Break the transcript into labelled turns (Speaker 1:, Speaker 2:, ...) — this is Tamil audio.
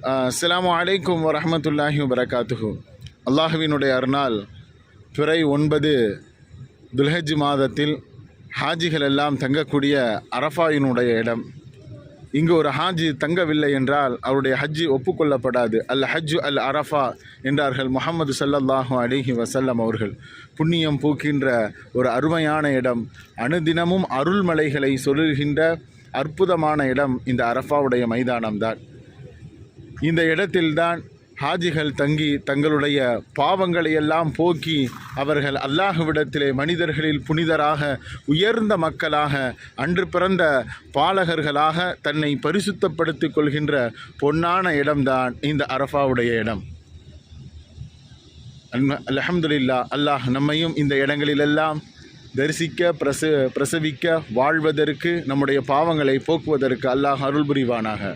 Speaker 1: அஸ்ஸலாமு அலைக்கும் வரஹ்மத்துல்லாஹி வபரகாத்துஹு. அல்லாஹுவினுடைய அருளால் பிறை 9 துல்ஹஜ் மாதத்தில் ஹாஜிகள் எல்லாம் தங்கக்கூடிய அரஃபாயினுடைய இடம். இங்கு ஒரு ஹாஜி தங்கவில்லை என்றால் அவருடைய ஹஜ்ஜி ஒப்புக்கொள்ளப்படாது. அல் ஹஜ்ஜு அல் அரஃபா என்றார்கள் முஹம்மது ஸல்லல்லாஹு அலைஹி வஸல்லம் அவர்கள். புண்ணியம் பூக்கின்ற ஒரு அருமையான இடம், அனுதினமும் அருள்மலைகளை சொல்லுகின்ற அற்புதமான இடம் இந்த அரஃபாவுடைய மைதானம்தான். இந்த இடத்தில்தான் ஹாஜிகள் தங்கி தங்களுடைய பாவங்களை எல்லாம் போக்கி அவர்கள் அல்லாஹ்விடத்திலே மனிதர்களில் புனிதராக உயர்ந்த மக்களாக அன்று பிறந்த பாலகர்களாக தன்னை பரிசுத்தப்படுத்திக் கொள்கின்ற பொன்னான இடம்தான் இந்த அரஃபாவுடைய இடம். அல்ஹம்துலில்லாஹ், அல்லாஹ் நம்மையும் இந்த இடங்களிலெல்லாம் தரிசிக்க பிரசவிக்க வாழ்வதற்கு, நம்முடைய பாவங்களை போக்குவதற்கு அல்லாஹ் அருள் புரிவானாக.